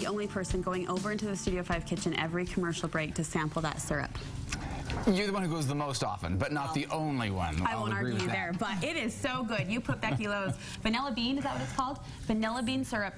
the only person going over into the Studio 5 kitchen every commercial break to sample that syrup. You're the one who goes the most often, but not the only one. I won't argue there, but it is so good. You put Becky Lowe's vanilla bean, is that what it's called? Vanilla bean syrup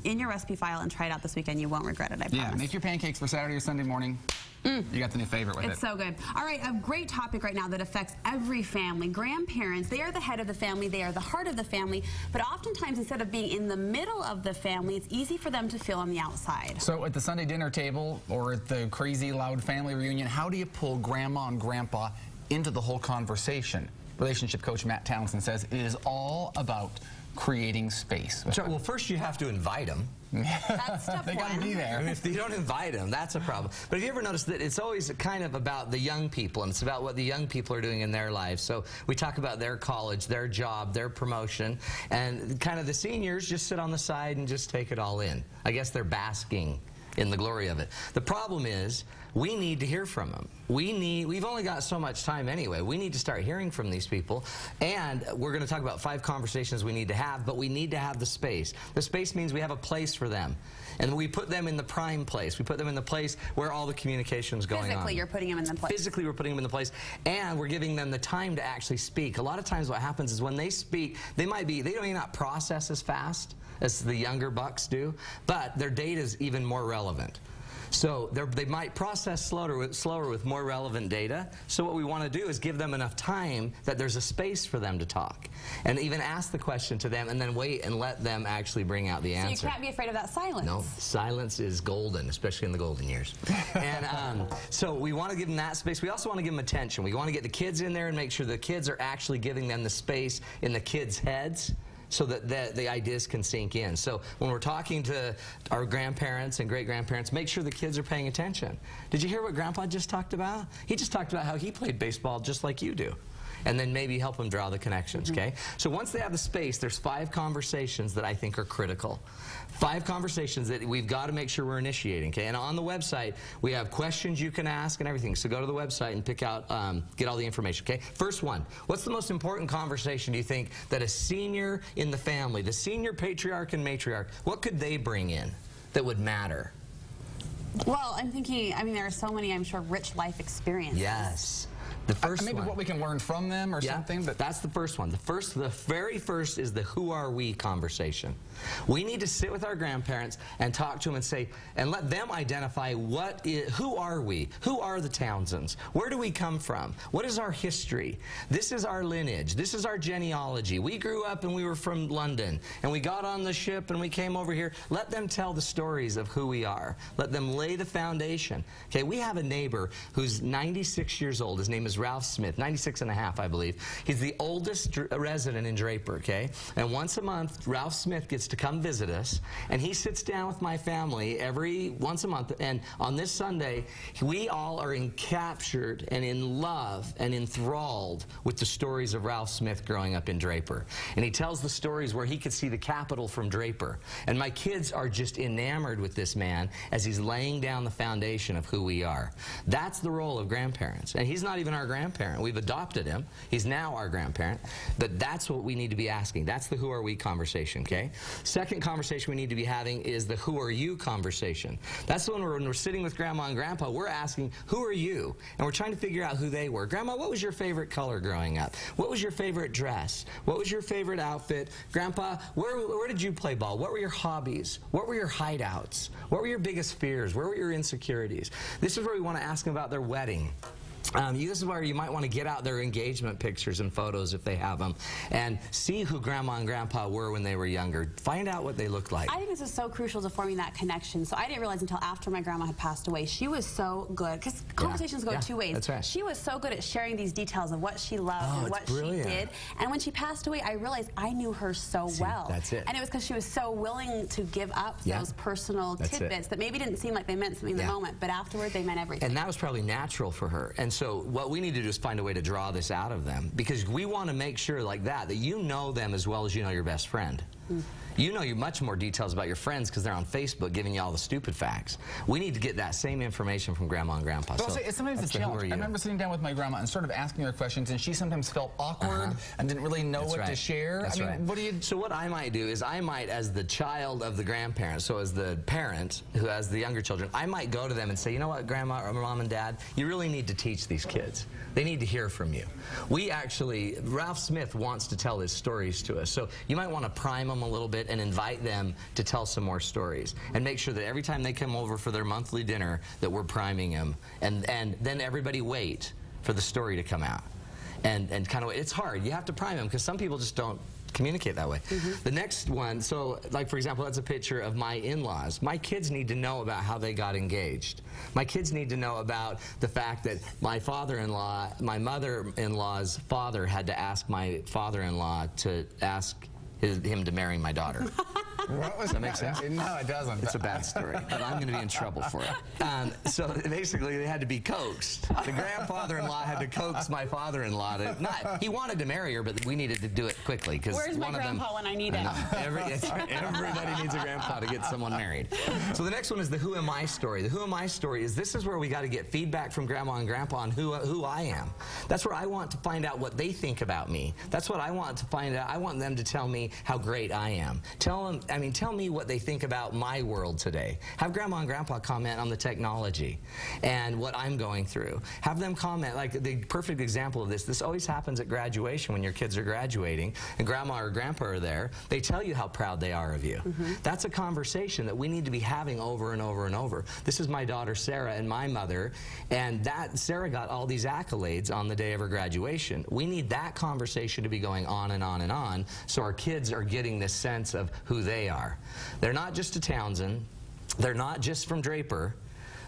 in your recipe file and try it out this weekend. You won't regret it, I promise. Yeah, make your pancakes for Saturday or Sunday morning. You got the new favorite with it. It's so good. All right, a great topic right now that affects every family. Grandparents, they are the head of the family, they are the heart of the family, but oftentimes instead of being in the middle of the family, it's easy for them to feel on the outside. So at the Sunday dinner table or at the crazy loud family reunion, how do you pull grandma and grandpa into the whole conversation? Relationship coach Matt Townsend says it is all about creating space. So, well, first you have to invite them. That's step They got to be there. I mean, if you don't invite them, that's a problem. But have you ever noticed that it's always kind of about the young people, and it's about what the young people are doing in their lives. So we talk about their college, their job, their promotion, and kind of the seniors just sit on the side and just take it all in. I guess they're basking in the glory of it. The problem is we need to hear from them. We've only got so much time anyway. We need to start hearing from these people, and we're going to talk about 5 conversations we need to have, but we need to have the space. The space means we have a place for them, and we put them in the prime place. We put them in the place where all the communication's going on. Physically, you're putting them in the place. Physically, we're putting them in the place, and we're giving them the time to actually speak. A lot of times what happens is when they speak, they may not process as fast as the younger bucks do, but their data is even more relevant. So they might process slower with more relevant data. So what we want to do is give them enough time that there's a space for them to talk. And even ask the question to them and then wait and let them actually bring out the answer. So you can't be afraid of that silence. No, silence is golden, especially in the golden years. And so we want to give them that space. We also want to give them attention. We want to get the kids in there and make sure the kids are actually giving them the space in the kids' heads, so that the ideas can sink in. So when we're talking to our grandparents and great-grandparents, make sure the kids are paying attention. Did you hear what Grandpa just talked about? He just talked about how he played baseball just like you do. And then maybe help them draw the connections, okay? So once they have the space, there's 5 conversations that I think are critical. 5 conversations that we've got to make sure we're initiating, okay? And on the website, we have questions you can ask and everything. So go to the website and pick out, get all the information, okay? First one, what's the most important conversation do you think that a senior in the family, the senior patriarch and matriarch, what could they bring in that would matter? Well, I'm thinking, I mean, there are so many, I'm sure, rich life experiences. Yes. The first maybe one. what we can learn from them or something. But that's the first one. The very first is the who are we conversation. We need to sit with our grandparents and talk to them and say, and let them identify who are we? Who are the Townsends? Where do we come from? What is our history? This is our lineage. This is our genealogy. We grew up and we were from London, and we got on the ship and we came over here. Let them tell the stories of who we are. Let them lay the foundation. Okay, we have a neighbor who's 96 years old. His name is Ralph Smith, 96 and a half, I believe. He's the oldest resident in Draper, okay? And once a month, Ralph Smith gets to come visit us, and he sits down with my family once a month, and on this Sunday, we all are encaptured and in love and enthralled with the stories of Ralph Smith growing up in Draper. And he tells the stories where he could see the Capitol from Draper. And my kids are just enamored with this man as he's laying down the foundation of who we are. That's the role of grandparents. And he's not even our grandparent. We've adopted him. He's now our grandparent. But that's what we need to be asking. That's the who are we conversation, okay? Second conversation we need to be having is the who are you conversation. That's the one where when we're sitting with Grandma and Grandpa, we're asking, who are you? And we're trying to figure out who they were. Grandma, what was your favorite color growing up? What was your favorite dress? What was your favorite outfit? Grandpa, where did you play ball? What were your hobbies? What were your hideouts? What were your biggest fears? Where were your insecurities? This is where we want to ask them about their wedding. This is where you might want to get out their engagement pictures and photos if they have them and see who Grandma and Grandpa were when they were younger. Find out what they looked like. I think this is so crucial to forming that connection. So I didn't realize until after my grandma had passed away, she was so good, because conversations go 2 ways. That's right. She was so good at sharing these details of what she loved and what she did. And when she passed away, I realized I knew her so well. That's it. And it was because she was so willing to give up those personal tidbits that maybe didn't seem like they meant something in the moment, but afterward they meant everything. And that was probably natural for her. And so what we need to do is find a way to draw this out of them, because we want to make sure like that you know them as well as you know your best friend. You know much more details about your friends because they're on Facebook giving you all the stupid facts. We need to get that same information from Grandma and Grandpa. So it's sometimes a challenge. I remember sitting down with my grandma and sort of asking her questions, and she sometimes felt awkward and didn't really know what to share. That's I mean, what do you... So what I might do is I might, as the child of the grandparents, so as the parent who has the younger children, I might go to them and say, you know what, Grandma or Mom and Dad, you really need to teach these kids. They need to hear from you. We actually, Ralph Smith wants to tell his stories to us, so you might want to prime them a little bit and invite them to tell some more stories, and make sure that every time they come over for their monthly dinner that we're priming them, and then everybody wait for the story to come out, and kind of, it's hard. You have to prime them because some people just don't communicate that way. The next one, so like for example, that's a picture of my in-laws. My kids need to know about how they got engaged. My kids need to know about the fact that my father-in-law, my mother-in-law's father had to ask my father-in-law to ask him to marry my daughter. Does that make sense? No, it doesn't. It's a bad story, but I'm going to be in trouble for it. So basically, they had to be coaxed. The grandfather-in-law had to coax my father-in-law to not. He wanted to marry her, but we needed to do it quickly because where's my grandpa when I need him? Everybody needs a grandpa to get someone married. So the next one is the Who Am I story. The Who Am I story is this is where we got to get feedback from Grandma and Grandpa on who I am. That's where I want to find out what they think about me. That's what I want to find out. I want them to tell me how great I am. Tell me what they think about my world today. Have Grandma and Grandpa comment on the technology and what I'm going through. Have them comment, like the perfect example of this always happens at graduation when your kids are graduating and Grandma or Grandpa are there. They tell you how proud they are of you. That's a conversation that we need to be having over and over and over. This is my daughter Sarah and my mother, and Sarah got all these accolades on the day of her graduation. We need that conversation to be going on and on and on, so our kids are getting this sense of who they are. They're not just a Townsend, they're not just from Draper,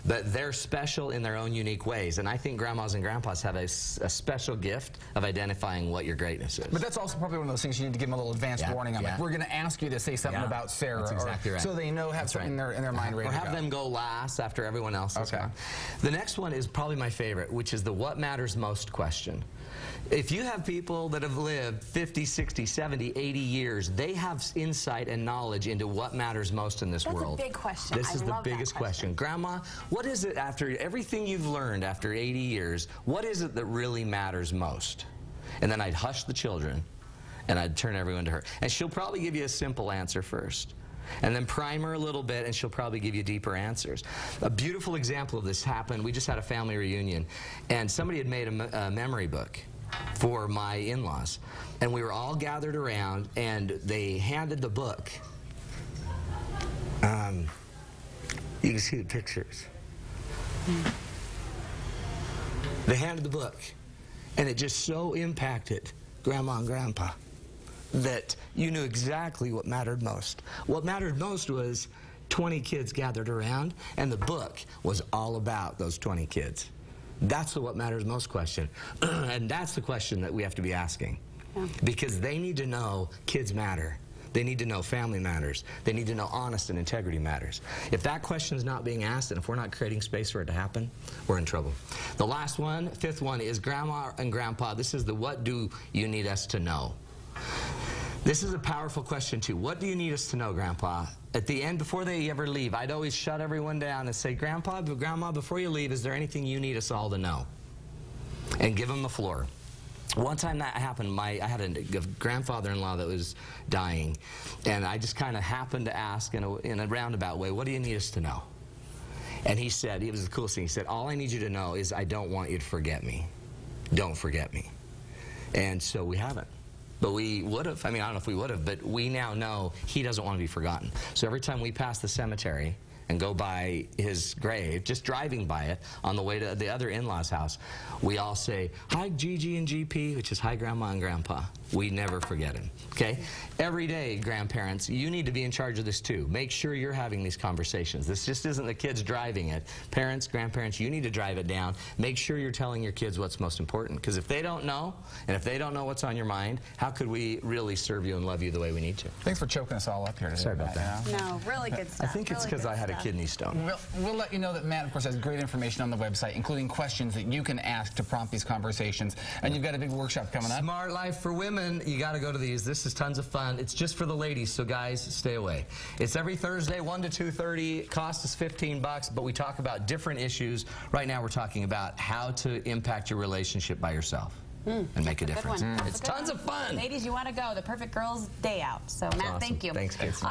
but they're special in their own unique ways. And I think grandmas and grandpas have a special gift of identifying what your greatness is. But that's also probably one of those things you need to give them a little advanced warning on. Like, we're going to ask you to say something about Sarah. That's exactly right. So they know, have something in their mind ready to go. Or have them go last after everyone else is gone. The next one is probably my favorite, which is the what matters most question. If you have people that have lived 50, 60, 70, 80 years, they have insight and knowledge into what matters most in this world. That's a big question. This is the biggest question. Grandma, what is it after everything you've learned after 80 years, what is it that really matters most? And then I'd hush the children and I'd turn everyone to her. And she'll probably give you a simple answer first. And then prime her a little bit, and she'll probably give you deeper answers. A beautiful example of this happened, we just had a family reunion, and somebody had made a memory book for my in-laws. And we were all gathered around, and they handed the book. You can see the pictures. They handed the book, and it just so impacted Grandma and Grandpa that you knew exactly what mattered most. What mattered most was 20 kids gathered around, and the book was all about those 20 kids. That's the what matters most question. And that's the question that we have to be asking. Because they need to know kids matter. They need to know family matters. They need to know honest and integrity matters. If that question is not being asked, and if we're not creating space for it to happen, we're in trouble. The last one, fifth one, is Grandma and Grandpa. This is the what do you need us to know? This is a powerful question too. What do you need us to know, Grandpa? At the end, before they ever leave, I'd always shut everyone down and say, Grandpa, Grandma, before you leave, is there anything you need us all to know? And give them the floor. One time that happened, I had a grandfather-in-law that was dying, and I just kind of happened to ask in a roundabout way, what do you need us to know? And he said, it was the coolest thing, he said, all I need you to know is I don't want you to forget me. Don't forget me. And so we haven't. But we would have. I mean, I don't know if we would have, but we now know he doesn't want to be forgotten. So every time we pass the cemetery and go by his grave, just driving by it on the way to the other in-laws' house, we all say, hi, Gigi and GP, which is hi, Grandma and Grandpa. We never forget him, okay? Every day, grandparents, you need to be in charge of this too. Make sure you're having these conversations. This just isn't the kids driving it. Parents, grandparents, you need to drive it down. Make sure you're telling your kids what's most important, because if they don't know, and if they don't know what's on your mind, how could we really serve you and love you the way we need to? Thanks for choking us all up here today. Sorry about that. No, really good stuff. I think it's because I had a kidney stone. We'll let you know that Matt, of course, has great information on the website, including questions that you can ask to prompt these conversations. And you've got a big workshop coming up. Smart Life for Women. Listen, you got to go to these. This is tons of fun. It's just for the ladies, so guys, stay away. It's every Thursday, 1 to 2:30. Cost is $15, but we talk about different issues. Right now, we're talking about how to impact your relationship by yourself and make a difference. It's tons of fun. Ladies, you want to go. The perfect girls' day out. So, Matt, Awesome. thank you. Thanks, kids.